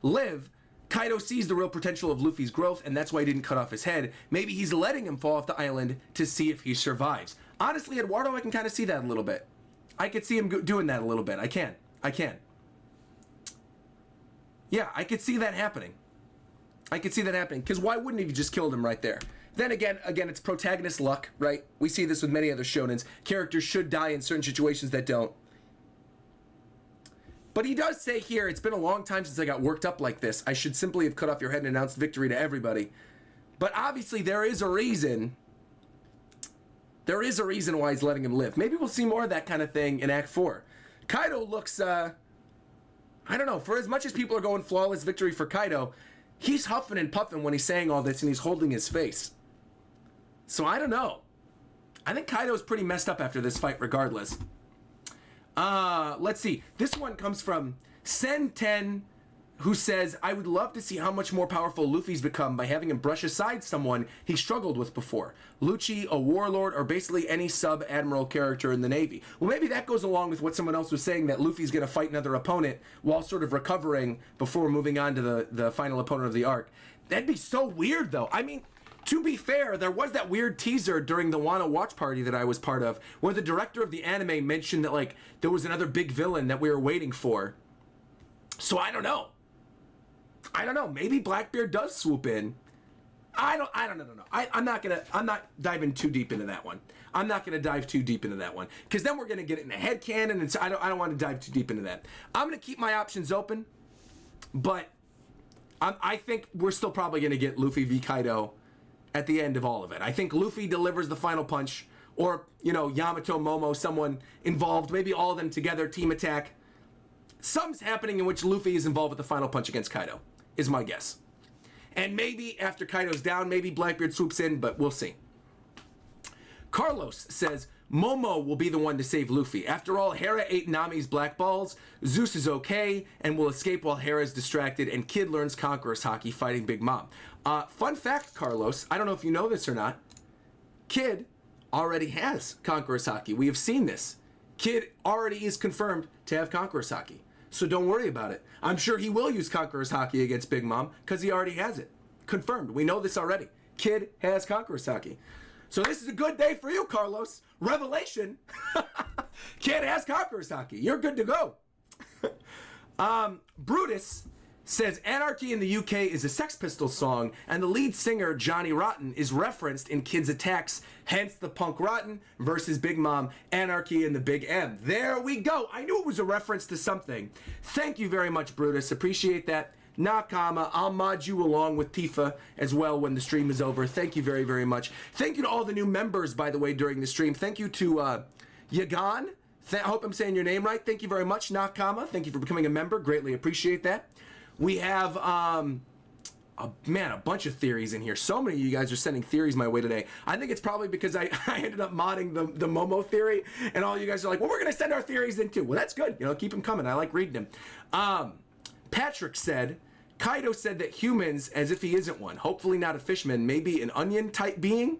live. Kaido sees the real potential of Luffy's growth, and that's why he didn't cut off his head. Maybe he's letting him fall off the island to see if he survives. Honestly, Eduardo, I can kind of see that a little bit. I could see him doing that a little bit. I can. Yeah, I could see that happening. Because why wouldn't he have just killed him right there? Then again, it's protagonist luck, right? We see this with many other shonens. Characters should die in certain situations that don't. But he does say here, it's been a long time since I got worked up like this. I should simply have cut off your head and announced victory to everybody. But obviously there is a reason. There is a reason why he's letting him live. Maybe we'll see more of that kind of thing in Act 4. Kaido looks, I don't know, for as much as people are going flawless victory for Kaido, he's huffing and puffing when he's saying all this and he's holding his face. So I don't know. I think Kaido's pretty messed up after this fight regardless. Let's see. This one comes from Sen10, who says, I would love to see how much more powerful Luffy's become by having him brush aside someone he struggled with before. Lucci, a warlord, or basically any sub-admiral character in the Navy. Well, maybe that goes along with what someone else was saying, that Luffy's going to fight another opponent while sort of recovering before moving on to the final opponent of the arc. That'd be so weird, though. I mean, to be fair, there was that weird teaser during the Wano watch party that I was part of, where the director of the anime mentioned that, there was another big villain that we were waiting for. So I don't know. Maybe Blackbeard does swoop in. I don't know. I'm not diving too deep into that one. I'm not gonna dive too deep into that one, because then we're gonna get it in a headcanon, and I don't want to dive too deep into that. I'm gonna keep my options open, but I think we're still probably gonna get Luffy v Kaido at the end of all of it. I think Luffy delivers the final punch, or Yamato, Momo, someone involved, maybe all of them together, team attack. Something's happening in which Luffy is involved with the final punch against Kaido, is my guess. And maybe after Kaido's down, maybe Blackbeard swoops in, but we'll see. Carlos says, Momo will be the one to save Luffy. After all, Hera ate Nami's black balls, Zeus is okay, and will escape while Hera's distracted, and Kid learns Conqueror's Haki fighting Big Mom. Fun fact, Carlos, I don't know if you know this or not, Kid already has Conqueror's Haki. We have seen this. Kid already is confirmed to have Conqueror's Haki. So don't worry about it. I'm sure he will use Conqueror's Haki against Big Mom, because he already has it. Confirmed. We know this already. Kid has Conqueror's Haki. So this is a good day for you, Carlos. Revelation. Kid has Conqueror's Haki. You're good to go. Brutus says, Anarchy in the UK is a Sex Pistols song, and the lead singer, Johnny Rotten, is referenced in Kid's attacks, hence the Punk Rotten versus Big Mom, Anarchy in the Big M. There we go. I knew it was a reference to something. Thank you very much, Brutus. Appreciate that. Nakama, I'll mod you along with Tifa as well when the stream is over. Thank you very, very much. Thank you to all the new members, by the way, during the stream. Thank you to Yagan. I hope I'm saying your name right. Thank you very much, Nakama. Thank you for becoming a member. Greatly appreciate that. We have, a bunch of theories in here. So many of you guys are sending theories my way today. I think it's probably because I ended up modding the Momo theory, and all you guys are like, well, we're going to send our theories in too. Well, that's good. Keep them coming. I like reading them. Patrick said, Kaido said that humans, as if he isn't one, hopefully not a fishman, maybe an onion-type being?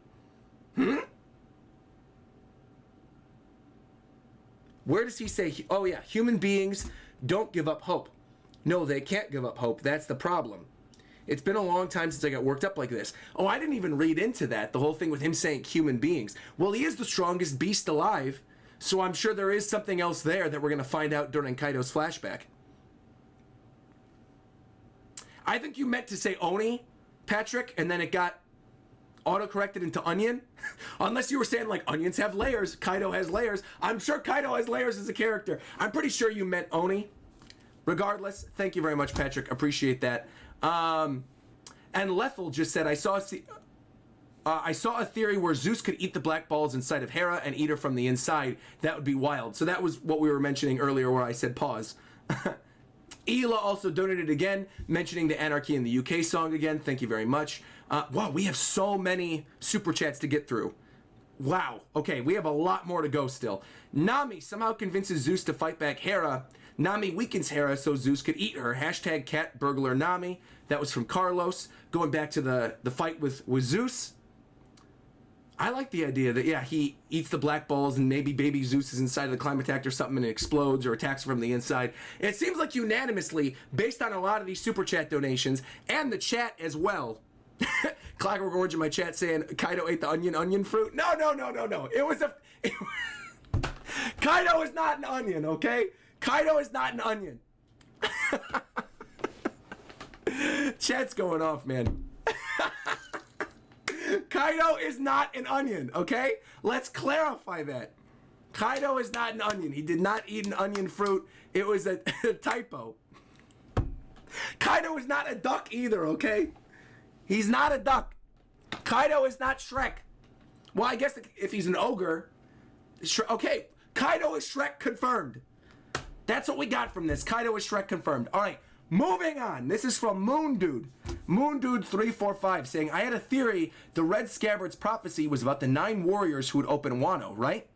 Where does he say, oh yeah, human beings don't give up hope. No, they can't give up hope. That's the problem. It's been a long time since I got worked up like this. Oh, I didn't even read into that, the whole thing with him saying human beings. Well, he is the strongest beast alive, so I'm sure there is something else there that we're going to find out during Kaido's flashback. I think you meant to say Oni, Patrick, and then it got auto-corrected into onion. Unless you were saying, like, onions have layers, Kaido has layers. I'm sure Kaido has layers as a character. I'm pretty sure you meant Oni. Regardless, thank you very much, Patrick. Appreciate that. And Lethal just said, I saw a theory where Zeus could eat the black balls inside of Hera and eat her from the inside. That would be wild. So that was what we were mentioning earlier where I said pause. Ela also donated again, mentioning the Anarchy in the UK song again. Thank you very much. Wow, we have so many super chats to get through. Wow. Okay, we have a lot more to go still. Nami somehow convinces Zeus to fight back Hera. Nami weakens Hera so Zeus could eat her. Hashtag cat burglar Nami. That was from Carlos. Going back to the fight with Zeus. I like the idea that, yeah, he eats the black balls and maybe baby Zeus is inside of the Climateact or something and it explodes or attacks from the inside. It seems like unanimously, based on a lot of these super chat donations and the chat as well. Clockwork Orange in my chat saying Kaido ate the onion fruit. No. It was Kaido is not an onion, okay? Kaido is not an onion. Chat's going off, man. Kaido is not an onion, okay? Let's clarify that. Kaido is not an onion. He did not eat an onion fruit. It was a typo. Kaido is not a duck either, okay? He's not a duck. Kaido is not Shrek. Well, I guess if he's an ogre... Okay, Kaido is Shrek confirmed. That's what we got from this. Kaido is Shrek confirmed. All right, moving on. This is from Moon Dude. Moon Dude 345 saying, I had a theory the Red Scabbard's prophecy was about the 9 warriors who would open Wano, right?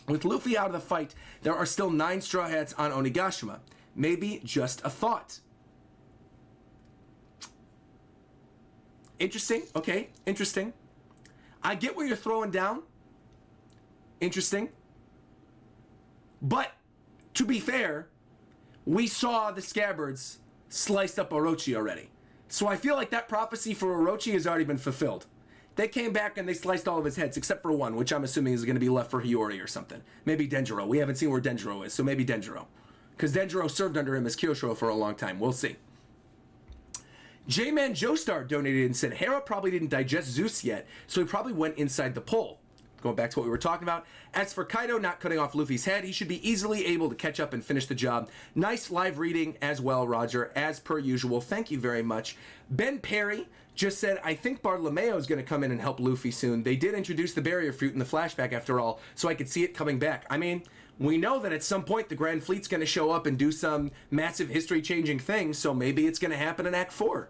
With Luffy out of the fight, there are still 9 Straw Hats on Onigashima. Maybe just a thought. Interesting. Okay, interesting. I get where you're throwing down. Interesting. But, to be fair, we saw the Scabbards sliced up Orochi already. So I feel like that prophecy for Orochi has already been fulfilled. They came back and they sliced all of his heads, except for one, which I'm assuming is going to be left for Hiyori or something. Maybe Denjiro. We haven't seen where Denjiro is, so maybe Denjiro. Because Denjiro served under him as Kyosho for a long time. We'll see. J-Man Joestar donated and said, Hera probably didn't digest Zeus yet, so he probably went inside the pole. Going back to what we were talking about. As for Kaido not cutting off Luffy's head, he should be easily able to catch up and finish the job. Nice live reading as well, Roger, as per usual. Thank you very much. Ben Perry just said, I think Bartolomeo is going to come in and help Luffy soon. They did introduce the barrier fruit in the flashback after all, so I could see it coming back. I mean, we know that at some point the Grand Fleet's going to show up and do some massive history-changing thing, so maybe it's going to happen in Act 4.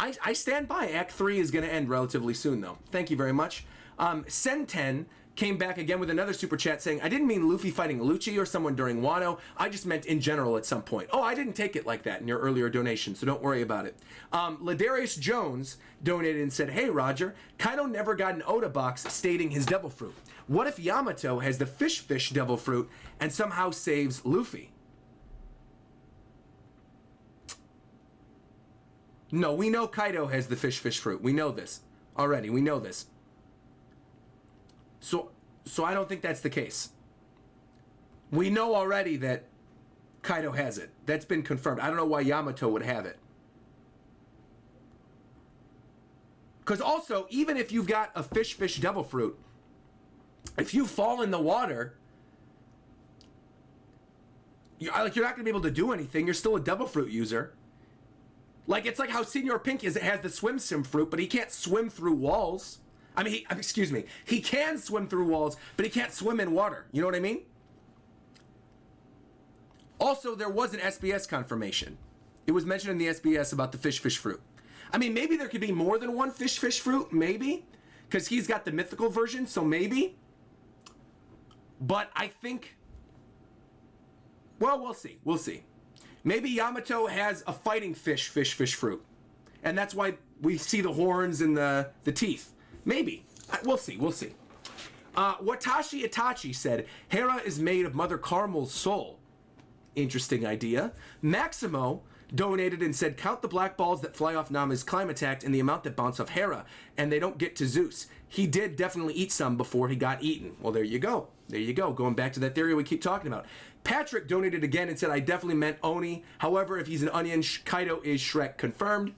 I stand by. Act 3 is going to end relatively soon, though. Thank you very much. Senten came back again with another super chat saying, I didn't mean Luffy fighting Lucci or someone during Wano. I just meant in general at some point. Oh, I didn't take it like that in your earlier donation, so don't worry about it. Ladarius Jones donated and said, hey, Roger, Kaido never got an Oda box stating his devil fruit. What if Yamato has the fish devil fruit and somehow saves Luffy? No, we know Kaido has the fish fruit. We know this already. We know this. So I don't think that's the case. We know already that Kaido has it. That's been confirmed. I don't know why Yamato would have it. Because also, even if you've got a fish devil fruit, if you fall in the water, you're not going to be able to do anything. You're still a devil fruit user. Like, it's like how Senor Pink has the swim sim fruit, but he can't swim through walls. I mean, he can swim through walls, but he can't swim in water. You know what I mean? Also, there was an SBS confirmation. It was mentioned in the SBS about the fish fruit. I mean, maybe there could be more than one fish fruit, maybe. Because he's got the mythical version, so maybe. But I think... Well, we'll see. We'll see. Maybe Yamato has a fighting fish fruit. And that's why we see the horns and the teeth. Maybe. We'll see. We'll see. Watashi Itachi said, Hera is made of Mother Carmel's soul. Interesting idea. Maximo donated and said, count the black balls that fly off Nami's climb attack and the amount that bounce off Hera, and they don't get to Zeus. He did definitely eat some before he got eaten. Well, there you go. There you go. Going back to that theory we keep talking about. Patrick donated again and said, I definitely meant Oni. However, if he's an onion, Kaido is Shrek. Confirmed.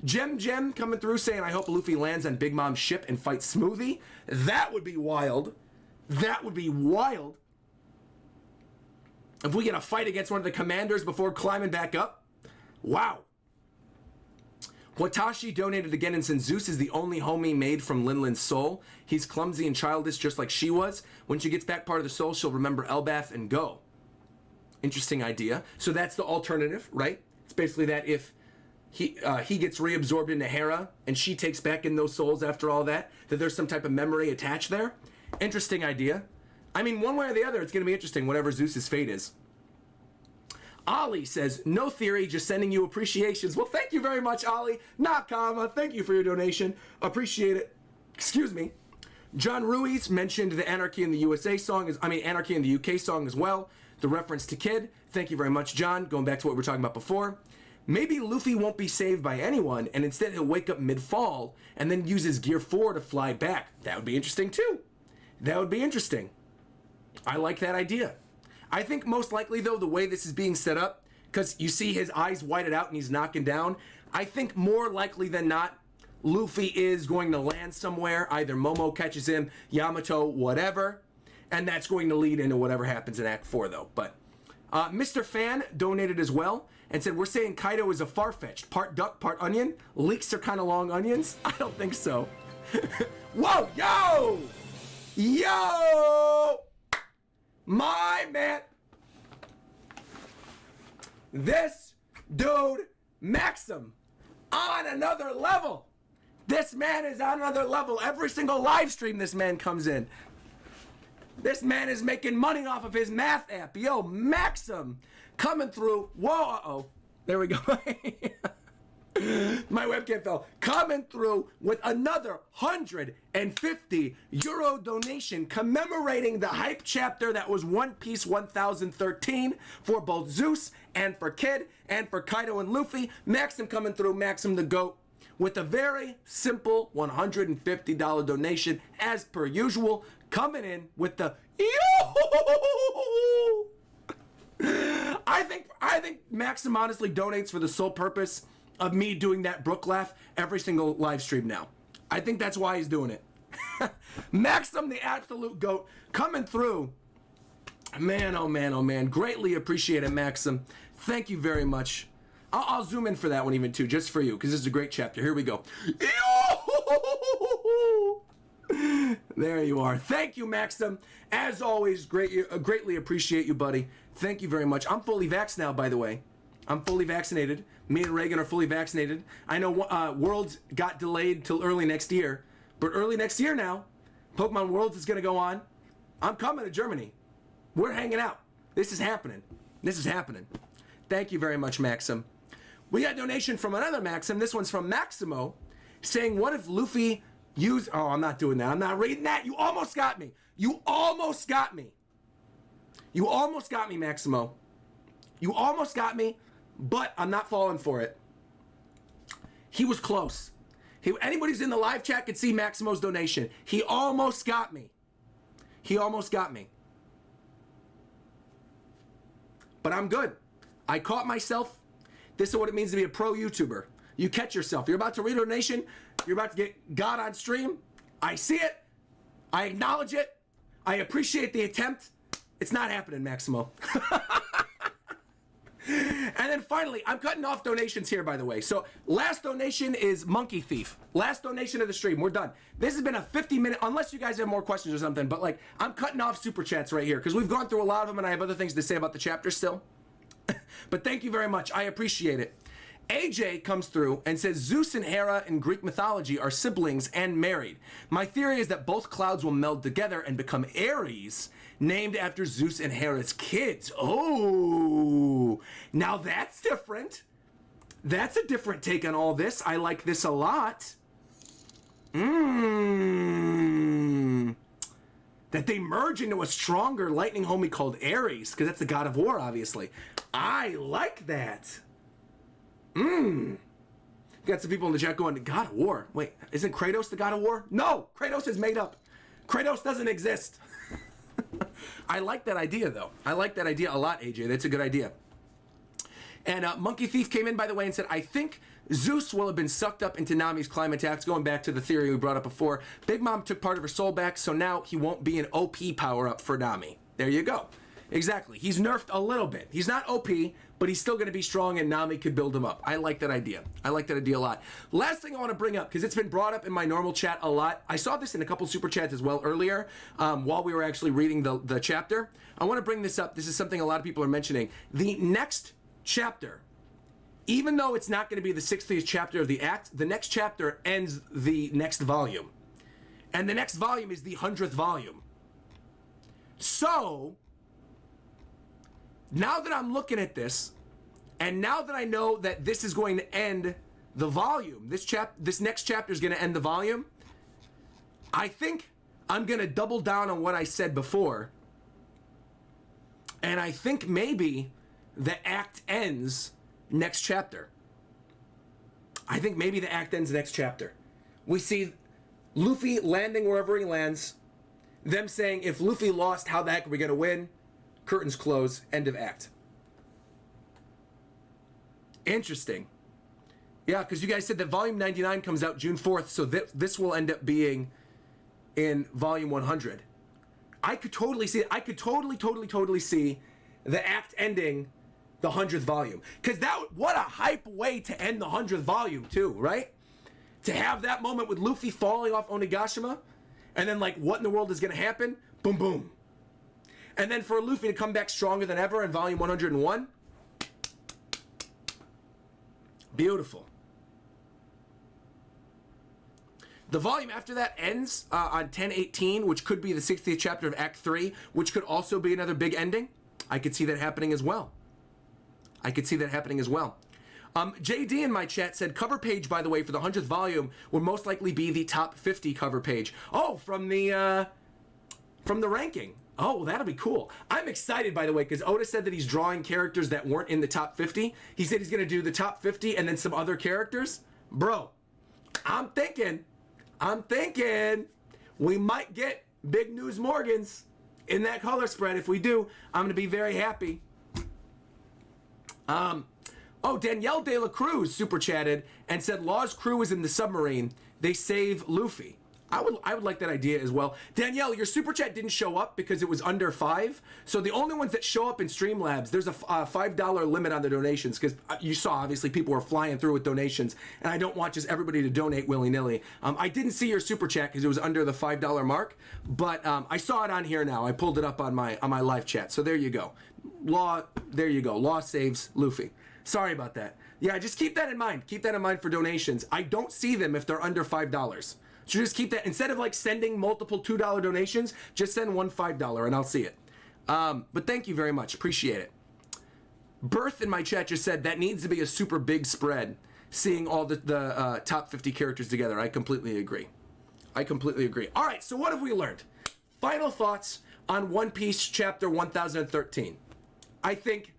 Jem coming through saying, I hope Luffy lands on Big Mom's ship and fights Smoothie. That would be wild. That would be wild. If we get a fight against one of the commanders before climbing back up. Wow. Watashi donated again and said Zeus is the only homie made from Linlin's soul. He's clumsy and childish just like she was. When she gets back part of the soul, she'll remember Elbath and go. Interesting idea. So that's the alternative, right? It's basically that if he gets reabsorbed into Hera and she takes back in those souls after all that there's some type of memory attached there. Interesting idea. I mean, one way or the other, it's going to be interesting, whatever Zeus's fate is. Ollie says, no theory, just sending you appreciations. Well, thank you very much, Ollie. Nakama, thank you for your donation. Appreciate it. Excuse me. John Ruiz mentioned the Anarchy in the USA song, Anarchy in the UK song as well. The reference to Kid. Thank you very much, John. Going back to what we were talking about before. Maybe Luffy won't be saved by anyone, and instead he'll wake up mid-fall and then use his Gear 4 to fly back. That would be interesting, too. That would be interesting. I like that idea. I think most likely, though, the way this is being set up, because you see his eyes whited out and he's knocking down, I think more likely than not, Luffy is going to land somewhere. Either Momo catches him, Yamato, whatever, and that's going to lead into whatever happens in Act 4, though. But Mr. Fan donated as well and said, we're saying Kaido is a far-fetched. Part duck, part onion. Leeks are kind of long onions. I don't think so. Whoa, yo! Yo! My man. This dude, Maxim, on another level. This man is on another level. Every single live stream this man comes in. This man is making money off of his math app. Yo, Maxim coming through. Whoa, uh-oh. There we go. My webcam fell. Coming through with another €150 donation commemorating the hype chapter that was One Piece 1013 for both Zeus and for Kid and for Kaido and Luffy. Maxim coming through, Maxim the GOAT, with a very simple $150 donation as per usual, coming in with the I think Maxim honestly donates for the sole purpose of me doing that Brook laugh every single live stream now. I think that's why he's doing it. Maxim, the absolute GOAT, coming through. Man, oh man, oh man. Greatly appreciate it, Maxim. Thank you very much. I'll zoom in for that one even too, just for you, because this is a great chapter. Here we go. There you are. Thank you, Maxim. As always, greatly appreciate you, buddy. Thank you very much. I'm fully vaxxed now, by the way. I'm fully vaccinated. Me and Reagan are fully vaccinated. I know Worlds got delayed till early next year, but early next year now, Pokemon Worlds is going to go on. I'm coming to Germany. We're hanging out. This is happening. This is happening. Thank you very much, Maxim. We got a donation from another Maxim. This one's from Maximo, saying, what if Luffy used... Oh, I'm not doing that. I'm not reading that. You almost got me. You almost got me. You almost got me, Maximo. You almost got me, but I'm not falling for it. He was close. Anybody who's in the live chat could see Maximo's donation. He almost got me. He almost got me. But I'm good. I caught myself. This is what it means to be a pro YouTuber. You catch yourself. You're about to read a donation. You're about to get God on stream. I see it. I acknowledge it. I appreciate the attempt. It's not happening, Maximo. And then finally, I'm cutting off donations here, by the way. So last donation is Monkey Thief. Last donation of the stream. We're done. This has been a 50-minute, unless you guys have more questions or something, but like, I'm cutting off super chats right here because we've gone through a lot of them and I have other things to say about the chapter still. But thank you very much. I appreciate it. AJ comes through and says Zeus and Hera in Greek mythology are siblings and married. My theory is that both clouds will meld together and become Ares, named after Zeus and Hera's kids. Oh, now that's different. That's a different take on all this. I like this a lot. that they merge into a stronger lightning homie called Ares, because that's the god of war, obviously. I like that. Got some people in the chat going, God of war. Wait, isn't Kratos the god of war? No, Kratos is made up. Kratos doesn't exist. I like that idea, though. I like that idea a lot, AJ. That's a good idea. And Monkey Thief came in, by the way, and said, I think Zeus will have been sucked up into Nami's climb attacks, going back to the theory we brought up before. Big Mom took part of her soul back, so now he won't be an OP power-up for Nami. There you go. Exactly. He's nerfed a little bit. He's not OP, but he's still going to be strong, and Nami could build him up. I like that idea. I like that idea a lot. Last thing I want to bring up, because it's been brought up in my normal chat a lot. I saw this in a couple super chats as well earlier while we were actually reading the chapter. I want to bring this up. This is something a lot of people are mentioning. The next chapter, even though it's not going to be the 60th chapter of the act, the next chapter ends the next volume. And the next volume is the 100th volume. So, now that I'm looking at this, and now that I know that this is going to end the volume, this next chapter is going to end the volume, I think I'm going to double down on what I said before. And I think maybe the act ends next chapter. I think maybe the act ends next chapter. We see Luffy landing wherever he lands, them saying, if Luffy lost, how the heck are we going to win? Curtains close, end of act. Interesting. Yeah, because you guys said that volume 99 comes out June 4th, so this will end up being in volume 100. I could totally see it. I could totally see the act ending the 100th volume. Because what a hype way to end the 100th volume, too, right? To have that moment with Luffy falling off Onigashima, and then, like, what in the world is going to happen? Boom, boom. And then for Luffy to come back stronger than ever in volume 101. Beautiful. The volume after that ends on 10/18, which could be the 60th chapter of Act 3, which could also be another big ending. I could see that happening as well. JD in my chat said, cover page, by the way, for the 100th volume will most likely be the top 50 cover page. Oh, from the ranking. Oh, well, that'll be cool. I'm excited, by the way, because Oda said that he's drawing characters that weren't in the top 50. He said he's going to do the top 50 and then some other characters. Bro, I'm thinking we might get Big News Morgans in that color spread. If we do, I'm going to be very happy. Oh, Danielle De La Cruz super chatted and said Law's crew is in the submarine. They save Luffy. I would like that idea as well. Danielle, your super chat didn't show up because it was under 5. So the only ones that show up in Streamlabs, there's a $5 limit on the donations because you saw, obviously, people were flying through with donations, and I don't want just everybody to donate willy-nilly. I didn't see your super chat because it was under the $5 mark, but I saw it on here now. I pulled it up on my live chat. So there you go. Law, there you go. Law saves Luffy. Sorry about that. Yeah, just keep that in mind. Keep that in mind for donations. I don't see them if they're under $5. So just keep that. Instead of like sending multiple $2 donations, just send one $5 and I'll see it. But thank you very much. Appreciate it. Birth in my chat just said that needs to be a super big spread, seeing all the top 50 characters together. I completely agree. All right, so what have we learned? Final thoughts on One Piece chapter 1013. I think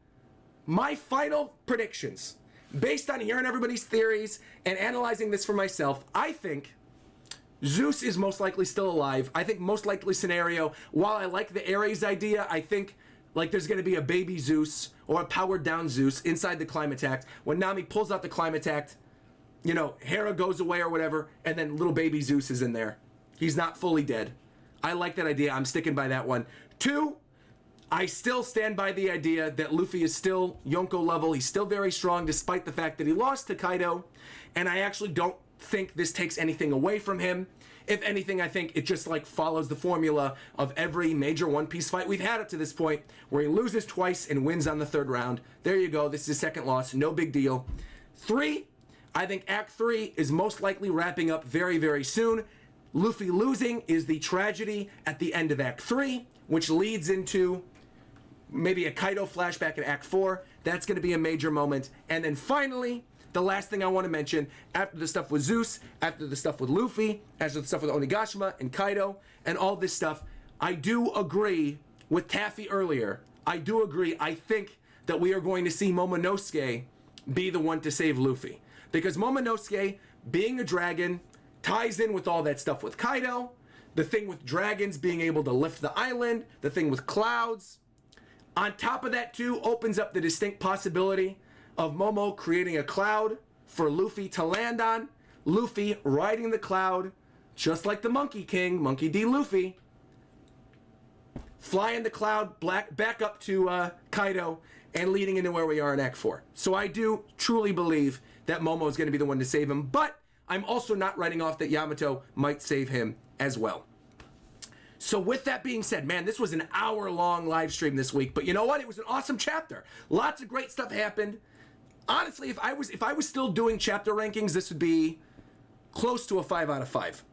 my final predictions, based on hearing everybody's theories and analyzing this for myself, I think Zeus is most likely still alive. I think most likely scenario, while I like the Ares idea, I think like there's going to be a baby Zeus or a powered down Zeus inside the climb attack. When Nami pulls out the climb attack, you know, Hera goes away or whatever, and then little baby Zeus is in there. He's not fully dead. I like that idea. I'm sticking by that one. 2, I still stand by the idea that Luffy is still Yonko level. He's still very strong despite the fact that he lost to Kaido, and I actually don't think this takes anything away from him. If anything, I think it just like follows the formula of every major One Piece fight we've had up to this point, where he loses twice and wins on the 3rd round. There you go. This is his 2nd loss. No big deal. 3, I think Act 3 is most likely wrapping up very, very soon. Luffy losing is the tragedy at the end of Act 3, which leads into maybe a Kaido flashback in Act 4. That's going to be a major moment. And then finally, the last thing I want to mention, after the stuff with Zeus, after the stuff with Luffy, after the stuff with Onigashima and Kaido, and all this stuff, I do agree with Taffy earlier. I do agree. I think that we are going to see Momonosuke be the one to save Luffy. Because Momonosuke, being a dragon, ties in with all that stuff with Kaido, the thing with dragons being able to lift the island, the thing with clouds. On top of that, too, opens up the distinct possibility of Momo creating a cloud for Luffy to land on. Luffy riding the cloud, just like the Monkey King, Monkey D. Luffy, flying the cloud back up to Kaido and leading into where we are in Act 4. So I do truly believe that Momo is going to be the one to save him, but I'm also not writing off that Yamato might save him as well. So with that being said, man, this was an hour-long live stream this week, but you know what? It was an awesome chapter. Lots of great stuff happened. Honestly, if I was still doing chapter rankings, this would be close to a 5 out of 5.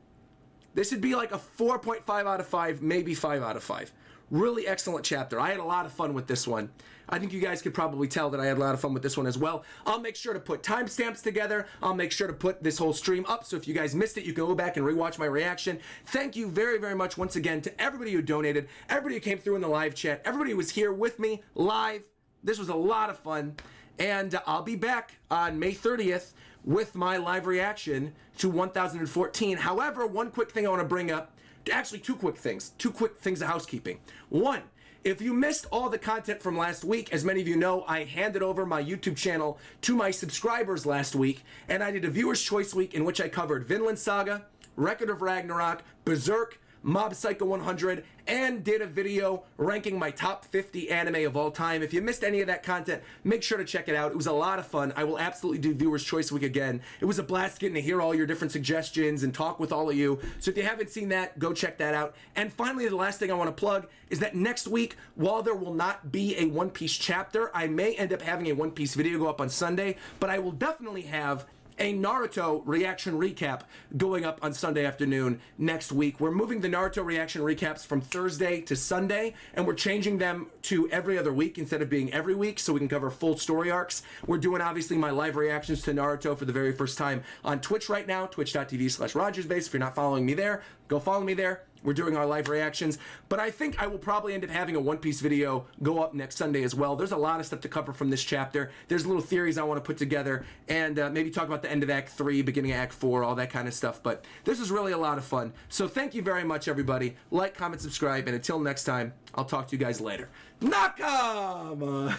This would be like a 4.5 out of 5, maybe 5 out of 5. Really excellent chapter. I had a lot of fun with this one. I think you guys could probably tell that I had a lot of fun with this one as well. I'll make sure to put timestamps together. I'll make sure to put this whole stream up, so if you guys missed it, you can go back and rewatch my reaction. Thank you very, very much once again to everybody who donated, everybody who came through in the live chat, everybody who was here with me live. This was a lot of fun. And I'll be back on May 30th with my live reaction to 1014. However, one quick thing I want to bring up, actually two quick things of housekeeping. One, if you missed all the content from last week, as many of you know, I handed over my YouTube channel to my subscribers last week, and I did a Viewer's Choice Week in which I covered Vinland Saga, Record of Ragnarok, Berserk, Mob Psycho 100, and did a video ranking my top 50 anime of all time. If you missed any of that content, make sure to check it out. It was a lot of fun. I will absolutely do Viewer's Choice Week again. It was a blast getting to hear all your different suggestions and talk with all of you. So if you haven't seen that, go check that out. And finally, the last thing I want to plug is that next week, while there will not be a One Piece chapter, I may end up having a One Piece video go up on Sunday, but I will definitely have a Naruto reaction recap going up on Sunday afternoon next week. We're moving the Naruto reaction recaps from Thursday to Sunday, and we're changing them to every other week instead of being every week, so we can cover full story arcs. We're doing, obviously, my live reactions to Naruto for the very first time on Twitch right now, twitch.tv/RogersBase. If you're not following me there, go follow me there. We're doing our live reactions, but I think I will probably end up having a One Piece video go up next Sunday as well. There's a lot of stuff to cover from this chapter. There's little theories I want to put together, and maybe talk about the end of Act 3, beginning of Act 4, all that kind of stuff, but this is really a lot of fun. So thank you very much, everybody. Like, comment, subscribe, and until next time, I'll talk to you guys later. Nakama!